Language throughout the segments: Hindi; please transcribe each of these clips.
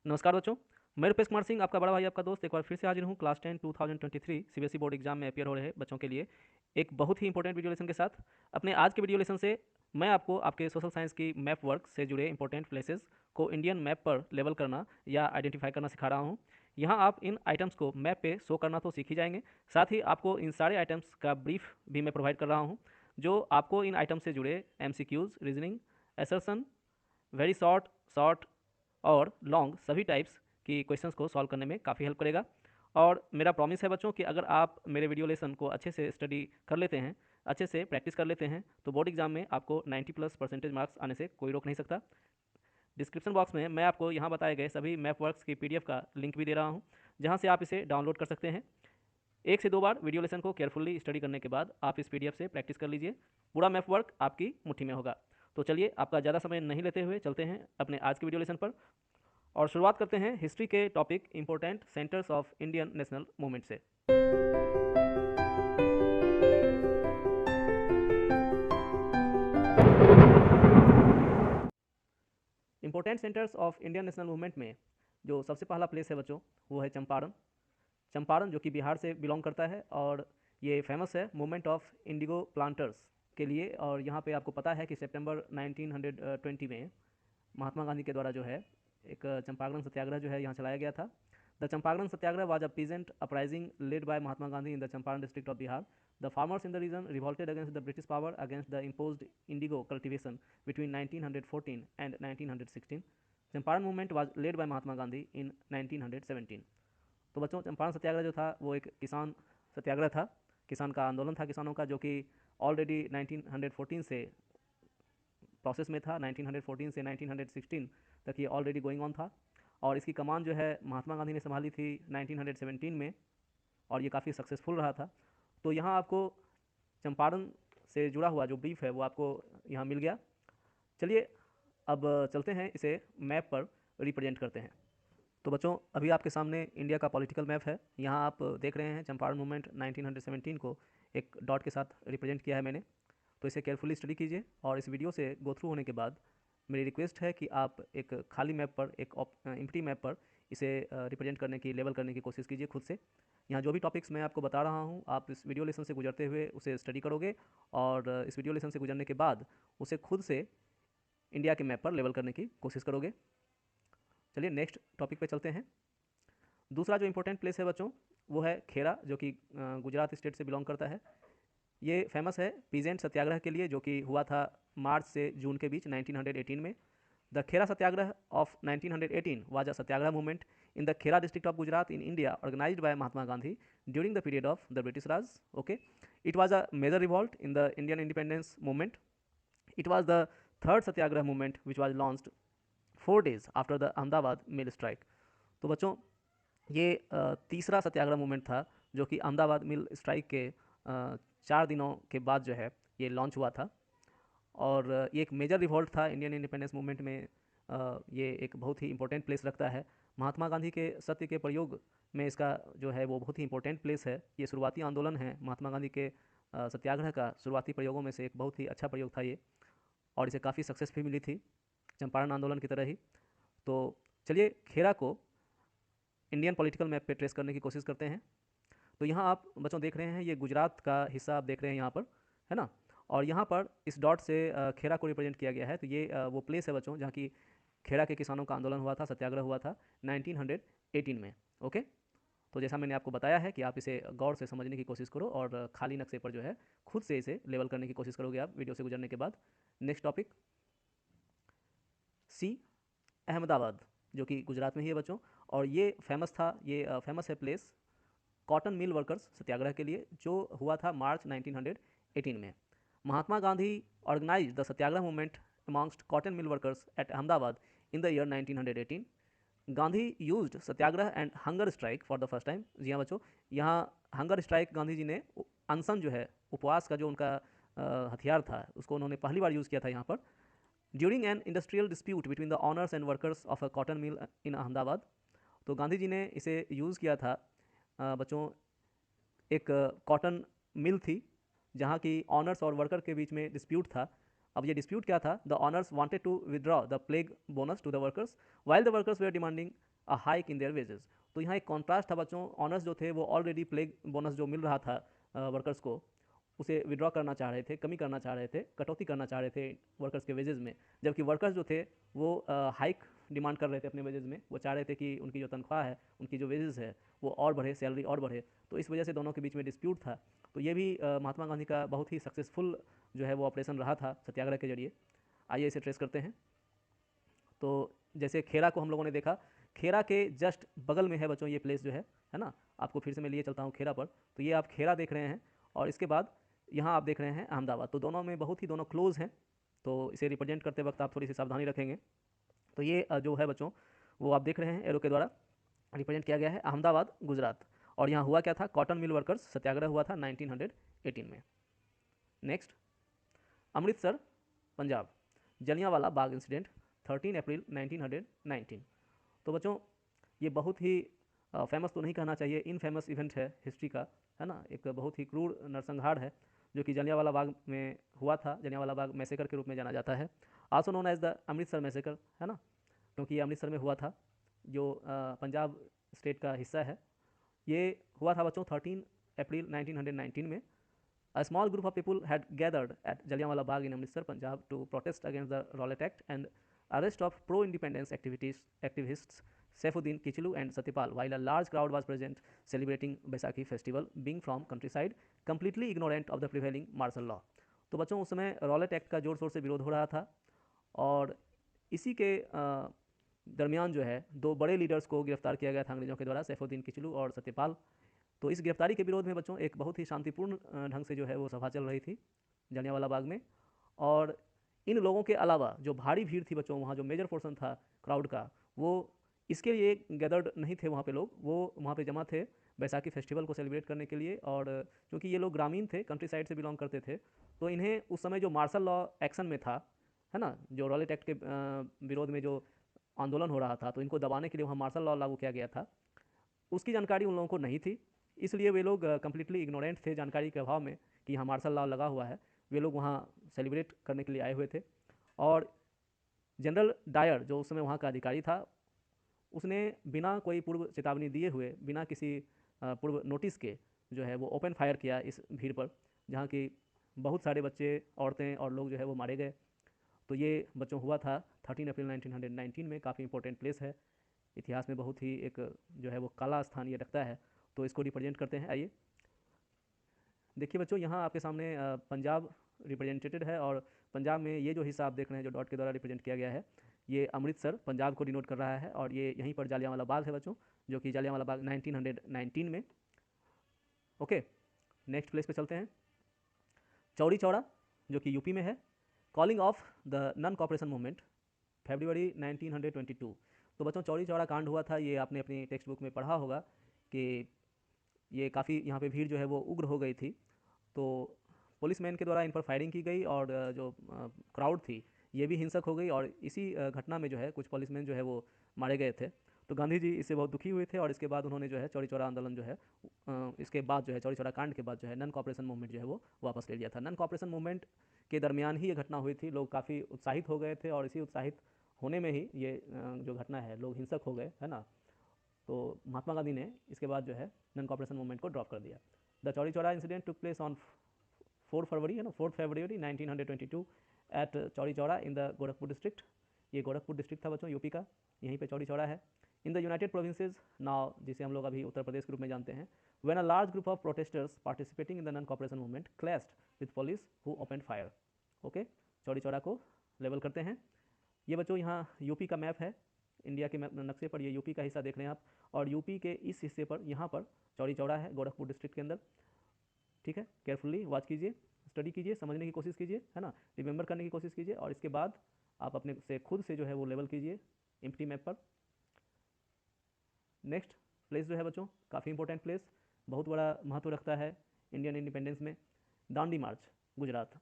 नमस्कार बच्चों। मैं रुपेश कुमार सिंह, आपका बड़ा भाई, आपका दोस्त, एक बार फिर से हाजिर हूँ क्लास 10 2023 सीबीएसई बोर्ड एग्जाम में अपियर हो रहे बच्चों के लिए एक बहुत ही इंपॉर्टेंट वीडियो लेसन के साथ। अपने आज के वीडियो लेसन से मैं आपको आपके सोशल साइंस की मैप वर्क से जुड़े इंपॉर्टेंट प्लेसेस को इंडियन मैप पर लेवल करना या आइडेंटिफाई करना सिखा रहा हूँ। यहाँ आप इन आइटम्स को मैप पे शो करना तो सीख ही जाएंगे, साथ ही आपको इन सारे आइटम्स का ब्रीफ भी मैं प्रोवाइड कर रहा हूँ, जो आपको इन आइटम से जुड़े MCQs, reasoning, assertion, very short, short और लॉन्ग सभी टाइप्स की क्वेश्चंस को सॉल्व करने में काफ़ी हेल्प करेगा। और मेरा प्रॉमिस है बच्चों कि अगर आप मेरे वीडियो लेसन को अच्छे से स्टडी कर लेते हैं, अच्छे से प्रैक्टिस कर लेते हैं, तो बोर्ड एग्जाम में आपको 90+ % मार्क्स आने से कोई रोक नहीं सकता। डिस्क्रिप्शन बॉक्स में मैं आपको यहाँ बताए गए सभी मैप वर्क्स की पीडीएफ का लिंक भी दे रहा हूँ, जहाँ से आप इसे डाउनलोड कर सकते हैं। एक से दो बार वीडियो लेसन को केयरफुली स्टडी करने के बाद आप इस पीडीएफ से प्रैक्टिस कर लीजिए, पूरा मैप वर्क आपकी मुट्ठी में होगा। तो चलिए, आपका ज़्यादा समय नहीं लेते हुए चलते हैं अपने आज के वीडियो लेसन पर और शुरुआत करते हैं हिस्ट्री के topic important centres of Indian national movement से। Important centres of Indian national movement में जो सबसे पहला प्लेस है बच्चों, वो है चंपारण। चंपारण जो कि बिहार से बिलोंग करता है और ये फेमस है मूवमेंट ऑफ इंडिगो प्लांटर्स के लिए। और यहाँ पे आपको पता है कि सितंबर 1920 में महात्मा गांधी के द्वारा जो है एक चंपारण सत्याग्रह जो है यहाँ चलाया गया था। The Champaran Satyagraha was a peasant uprising led by Mahatma Gandhi in the Champaran district of Bihar. The farmers in the region revolted against the British power against the imposed indigo cultivation between 1914 and 1916. Champaran movement was led by Mahatma Gandhi in 1917. तो बच्चों, चंपारण सत्याग्रह जो था वो एक किसान सत्याग्रह था, किसान का आंदोलन था किसानों का, जो कि ऑलरेडी 1914 से प्रोसेस में था। 1914 से 1916 तक ये ऑलरेडी गोइंग ऑन था और इसकी कमान जो है महात्मा गांधी ने संभाली थी 1917 में और ये काफ़ी सक्सेसफुल रहा था। तो यहाँ आपको चंपारण से जुड़ा हुआ जो ब्रीफ है वो आपको यहाँ मिल गया। चलिए, अब चलते हैं इसे मैप पर रिप्रेजेंट करते हैं। तो बच्चों, अभी आपके सामने इंडिया का पॉलिटिकल मैप है। यहाँ आप देख रहे हैं चंपारण मूवमेंट 1917 को एक डॉट के साथ रिप्रेजेंट किया है मैंने। तो इसे केयरफुली स्टडी कीजिए और इस वीडियो से गो थ्रू होने के बाद मेरी रिक्वेस्ट है कि आप एक खाली मैप पर, एक एम्प्टी मैप पर इसे रिप्रेजेंट करने की, लेवल करने की कोशिश कीजिए खुद से। यहाँ जो भी टॉपिक्स मैं आपको बता रहा हूँ, आप इस वीडियो लेसन से गुजरते हुए उसे स्टडी करोगे और इस वीडियो लेसन से गुजरने के बाद उसे खुद से इंडिया के मैप पर लेवल करने की कोशिश करोगे। चलिए नेक्स्ट टॉपिक पे चलते हैं। दूसरा जो इंपॉर्टेंट प्लेस है बच्चों, वो है खेरा, जो कि गुजरात स्टेट से बिलोंग करता है। ये फेमस है पीजेंट सत्याग्रह के लिए, जो कि हुआ था मार्च से जून के बीच 1918 में। The Khera Satyagraha of 1918 was a satyagraha movement in the Khera district of Gujarat in India organized by Mahatma Gandhi during the period of the British Raj. Okay, it was a major revolt in the Indian independence movement. It was the third satyagraha movement which was launched 4 days after the Ahmedabad mill strike. तो बच्चों, ये तीसरा सत्याग्रह मूवमेंट था जो कि अहमदाबाद मिल स्ट्राइक के 4 दिनों के बाद जो है ये लॉन्च हुआ था और ये एक मेजर रिवॉल्ट था इंडियन इंडिपेंडेंस मूवमेंट में। ये एक बहुत ही इंपॉर्टेंट प्लेस रखता है। महात्मा गांधी के सत्य के प्रयोग में इसका जो है वो बहुत ही इंपॉर्टेंट प्लेस है। ये शुरुआती आंदोलन है महात्मा गांधी के सत्याग्रह का, शुरुआती प्रयोगों में से एक बहुत ही अच्छा प्रयोग था ये और इसे काफ़ी सक्सेस भी मिली थी चंपारण आंदोलन की तरह ही। तो चलिए, खेरा को इंडियन पॉलिटिकल मैप पे ट्रेस करने की कोशिश करते हैं। तो यहाँ आप बच्चों देख रहे हैं, ये गुजरात का हिस्सा आप देख रहे हैं यहाँ पर, है ना। और यहाँ पर इस डॉट से खेरा को रिप्रेजेंट किया गया है। तो ये वो प्लेस है बच्चों जहाँ की खेरा के किसानों का आंदोलन हुआ था, सत्याग्रह हुआ था 1918 में। ओके, तो जैसा मैंने आपको बताया है कि आप इसे गौर से समझने की कोशिश करो और खाली नक्शे पर जो है खुद से इसे लेवल करने की कोशिश करोगे आप वीडियो से गुजरने के बाद। नेक्स्ट टॉपिक, सी, अहमदाबाद, जो कि गुजरात में ही है बच्चों। और ये फेमस था, ये फेमस है place cotton mill workers satyagraha के लिए, जो हुआ था मार्च 1918 में। Mahatma Gandhi organise the satyagraha movement amongst cotton mill workers at Ahmedabad in the year 1918। Gandhi used satyagraha and hunger strike for the first time. जी हाँ बच्चों, यहाँ हंगर स्ट्राइक गांधी जी ने, अनशन जो है, उपवास का जो उनका हथियार था, उसको उन्होंने पहली बार यूज़ किया था यहाँ पर during an industrial dispute between the owners and workers of a cotton mill in Ahmedabad. तो गांधी जी ने इसे यूज़ किया था बच्चों, एक कॉटन मिल थी जहाँ की ऑनर्स और वर्कर के बीच में डिस्प्यूट था। अब ये डिस्प्यूट क्या था? The owners wanted to withdraw the plague bonus to the workers while the workers were demanding a hike in their wages. तो यहाँ एक कॉन्ट्रास्ट था बच्चों, ऑनर्स जो थे वो ऑलरेडी प्लेग बोनस जो मिल रहा था वर्कर्स को, उसे विड्रॉ करना चाह रहे थे, कमी करना चाह रहे थे, कटौती करना चाह रहे थे वर्कर्स के वेजेस में, जबकि वर्कर्स जो थे वो हाइक डिमांड कर रहे थे अपने वेजेस में। वो चाह रहे थे कि उनकी जो तनख्वाह है, उनकी जो वेजेस है वो और बढ़े, सैलरी और बढ़े। तो इस वजह से दोनों के बीच में डिस्प्यूट था। तो ये भी महात्मा गांधी का बहुत ही सक्सेसफुल जो है वो ऑपरेशन रहा था सत्याग्रह के जरिए। आइए इसे ट्रेस करते हैं। तो जैसे खेरा को हम लोगों ने देखा, खेरा के जस्ट बगल में है बच्चों ये प्लेस जो है ना। आपको फिर से मैं लिए चलता हूँ खेरा पर। तो ये आप खेरा देख रहे हैं और इसके बाद यहाँ आप देख रहे हैं अहमदाबाद। तो दोनों में बहुत ही दोनों क्लोज हैं। तो इसे रिप्रेजेंट करते वक्त आप थोड़ी सी सावधानी रखेंगे। तो ये जो है बच्चों वो आप देख रहे हैं एरो के द्वारा रिप्रेजेंट किया गया है अहमदाबाद गुजरात। और यहाँ हुआ क्या था, कॉटन मिल वर्कर्स सत्याग्रह हुआ था 1918 में। नेक्स्ट, अमृतसर पंजाब, जलियांवाला बाग इंसिडेंट 13 अप्रैल 1919। तो बच्चों ये बहुत ही फेमस तो नहीं कहना चाहिए, इनफेमस इवेंट है हिस्ट्री का, है ना। एक बहुत ही क्रूर नरसंहार है जो कि जलियांवाला बाग में हुआ था। जलियांवाला बाग मैसेकर के रूप में जाना जाता है, also known as the Amritsar massacre, है ना, क्योंकि ये अमृतसर में हुआ था जो पंजाब स्टेट का हिस्सा है। ये हुआ था बच्चों 13 अप्रैल 1919 में। A small group of people had gathered at Jallianwala Bagh in Amritsar, Punjab to protest against the Rowlatt Act and arrest of pro-independence activists Saifuddin Kichlu and Satyapal, while a large crowd was present celebrating Baisakhi festival, being from countryside, completely ignorant of the prevailing martial law. तो बच्चों उस समय रॉलेट एक्ट का जोर शोर से विरोध हो रहा था और इसी के दरमियान जो है दो बड़े लीडर्स को गिरफ्तार किया गया था अंग्रेजों के द्वारा, सैफुद्दीन किचलू और सत्यपाल। तो इस गिरफ्तारी के विरोध में बच्चों एक बहुत ही शांतिपूर्ण ढंग से जो है वो सभा चल रही थी जलियांवाला बाग में। और इन लोगों के अलावा जो भारी भीड़ थी बच्चों, वहाँ जो मेजर पोर्शन था क्राउड का, वो इसके लिए गैदर्ड नहीं थे वहाँ पे लोग, वो वहाँ पे जमा थे बैसाखी फेस्टिवल को सेलिब्रेट करने के लिए। और क्योंकि ये लोग ग्रामीण थे, कंट्री साइड से बिलोंग करते थे, तो इन्हें उस समय जो मार्शल लॉ एक्शन में था, है ना, जो रॉलेट एक्ट के विरोध में जो आंदोलन हो रहा था, तो इनको दबाने के लिए वहाँ मार्शल लॉ लागू किया गया था, उसकी जानकारी उन लोगों को नहीं थी। इसलिए वे लोग कम्प्लीटली इग्नोरेंट थे जानकारी के अभाव में कि यहाँ मार्शल लॉ लगा हुआ है। वे लोग वहाँ सेलिब्रेट करने के लिए आए हुए थे। और जनरल डायर जो उस समय वहाँ का अधिकारी था, उसने बिना कोई पूर्व चेतावनी दिए हुए, बिना किसी पूर्व नोटिस के जो है वो ओपन फायर किया इस भीड़ पर, जहाँ की बहुत सारे बच्चे, औरतें और लोग जो है वो मारे गए। तो ये बच्चों हुआ था 13 अप्रैल 1919 में। काफ़ी इंपॉर्टेंट प्लेस है, इतिहास में बहुत ही एक जो है वो काला स्थान ये रखता है। तो इसको रिप्रेजेंट करते हैं। आइए देखिए बच्चों, यहाँ आपके सामने पंजाब रिप्रेजेंटेटेड है और पंजाब में ये जो हिस्सा आप देख रहे हैं जो डॉट के द्वारा रिप्रेजेंट किया गया है, ये अमृतसर पंजाब को डिनोट कर रहा है। और ये यहीं पर जालियांवाला बाग है बच्चों, जो कि जालियांवाला बाग 1919 में। ओके, नेक्स्ट प्लेस पे चलते हैं, चौरी चौरा जो कि यूपी में है। Calling off the non cooperation movement February 1922। तो बच्चों चौरी चौरा कांड हुआ था, ये आपने अपनी टेक्स्ट बुक में पढ़ा होगा कि ये काफ़ी यहाँ पे भीड़ जो है वो उग्र हो गई थी। तो पुलिसमैन के द्वारा इन पर फायरिंग की गई और जो क्राउड थी ये भी हिंसक हो गई। और इसी घटना में जो है कुछ पुलिसमैन जो है वो मारे गए थे। तो गांधी जी इससे बहुत दुखी हुए थे और इसके बाद उन्होंने जो है चौरी चौरा आंदोलन जो है इसके बाद जो है चौरी चौरा कांड के बाद जो है नन कॉपरेशन मूवमेंट जो है वो वापस ले लिया था। नन कॉपरेशन मूवमेंट के दरमियान ही ये घटना हुई थी, लोग काफ़ी उत्साहित हो गए थे और इसी उत्साहित होने में ही ये जो घटना है, लोग हिंसक हो गए, है ना। तो महात्मा गांधी ने इसके बाद जो है नन कॉपरेशन मूवमेंट को ड्रॉप कर दिया। The Chauri Chaura incident took place on 4 February, है ना, 4 February 1922 at Chauri Chaura in the Gorakhpur district. ये गोरखपुर डिस्ट्रिक्ट था बच्चों यूपी का, यहीं पे चौरी चौरा है। In the United provinces now, जिसे हम लोग अभी उत्तर प्रदेश के रूप में जानते हैं, when a large group of protesters participating in the non cooperation movement clashed with police who open fire. Okay, Chauri Chaura को लेवल करते हैं। ये बच्चों यहाँ यूपी का मैप है, इंडिया के मैप नक्शे पर ये यूपी का हिस्सा देख रहे हैं आप। और यूपी के इस हिस्से पर यहाँ पर चौरी चौरा है गोरखपुर डिस्ट्रिक्ट के अंदर। ठीक है, केयरफुली वॉच कीजिए, स्टडी कीजिए, समझने की कोशिश कीजिए, है ना, रिमेंबर करने की कोशिश कीजिए और इसके बाद आप अपने से खुद से जो है वो लेवल कीजिए एम्प्टी मैप पर। नेक्स्ट प्लेस जो है बच्चों काफ़ी इंपॉर्टेंट प्लेस, बहुत बड़ा महत्व रखता है इंडियन इंडिपेंडेंस में, Dandi March Gujarat.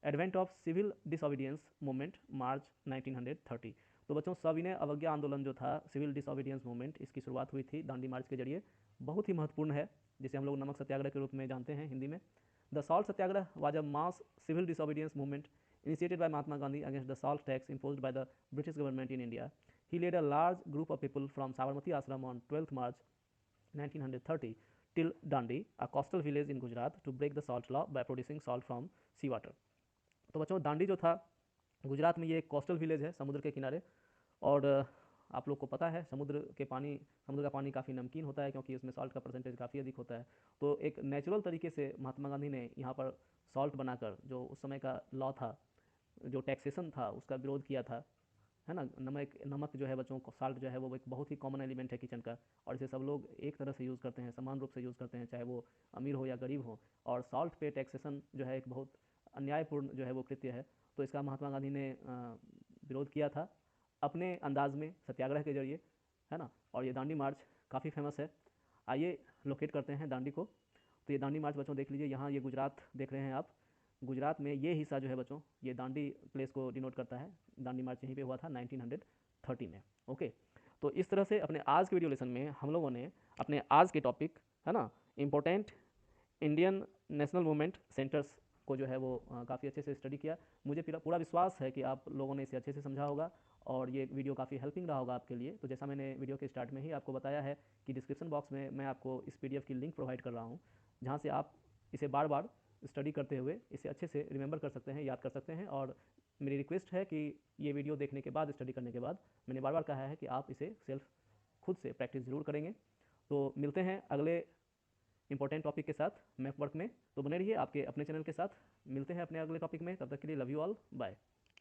Advent of civil disobedience movement March 1930। तो बच्चों सविनय अवज्ञा आंदोलन जो था, सिविल डिसोबीडियंस मूवमेंट, इसकी शुरुआत हुई थी दांडी मार्च के जरिए। बहुत ही महत्वपूर्ण है, जिसे हम लोग नमक सत्याग्रह के रूप में जानते हैं हिंदी में। The salt satyagraha was a mass civil disobedience movement initiated by Mahatma Gandhi against the salt tax imposed by the British government in India. He led a large group of people from Sabarmati Ashram on 12th March 1930 till Dandi, a coastal village in Gujarat, to break the salt law by producing salt from seawater. तो बच्चों दांडी जो था गुजरात में, ये एक कोस्टल विलेज है समुद्र के किनारे, और आप लोग को पता है समुद्र का पानी काफ़ी नमकीन होता है क्योंकि उसमें सॉल्ट का परसेंटेज काफ़ी अधिक होता है। तो एक नेचुरल तरीके से महात्मा गांधी ने यहाँ पर सॉल्ट बनाकर, जो उस समय का लॉ था, जो टैक्सेशन था, उसका विरोध किया था, है ना। नमक जो है बच्चों को, साल्ट जो है वो एक बहुत ही कॉमन एलिमेंट है किचन का, और इसे सब लोग एक तरह से यूज़ करते हैं, समान रूप से यूज़ करते हैं, चाहे वो अमीर हो या गरीब हो। और सॉल्ट पे टैक्सेशन जो है एक बहुत अन्यायपूर्ण जो है वो कृत्य है। तो इसका महात्मा गांधी ने विरोध किया था अपने अंदाज में, सत्याग्रह के जरिए, है ना। और ये दांडी मार्च काफ़ी फेमस है। आइए लोकेट करते हैं दांडी को। तो ये दांडी मार्च बच्चों देख लीजिए, यहाँ ये गुजरात देख रहे हैं आप। गुजरात में ये हिस्सा जो है बच्चों, ये दांडी प्लेस को डिनोट करता है। दांडी मार्च यहीं पे हुआ था 1930 में। ओके, तो इस तरह से अपने आज के वीडियो लेसन में हम लोगों ने अपने आज के टॉपिक, है ना, important Indian national movement centres को जो है वो काफ़ी अच्छे से स्टडी किया। मुझे पूरा विश्वास है कि आप लोगों ने इसे अच्छे से समझा होगा और ये वीडियो काफ़ी हेल्पिंग रहा होगा आपके लिए। तो जैसा मैंने वीडियो के स्टार्ट में ही आपको बताया है कि डिस्क्रिप्शन बॉक्स में मैं आपको इस PDF की लिंक प्रोवाइड कर रहा हूँ, जहाँ से आप इसे बार बार स्टडी करते हुए इसे अच्छे से रिमेंबर कर सकते हैं, याद कर सकते हैं। और मेरी रिक्वेस्ट है कि ये वीडियो देखने के बाद, स्टडी करने के बाद, मैंने बार बार कहा है कि आप इसे खुद से प्रैक्टिस ज़रूर करेंगे। तो मिलते हैं अगले इंपॉर्टेंट टॉपिक के साथ मैप वर्क में। तो बने रहिए आपके अपने चैनल के साथ। मिलते हैं अपने अगले टॉपिक में, तब तक के लिए लव यू ऑल, बाय।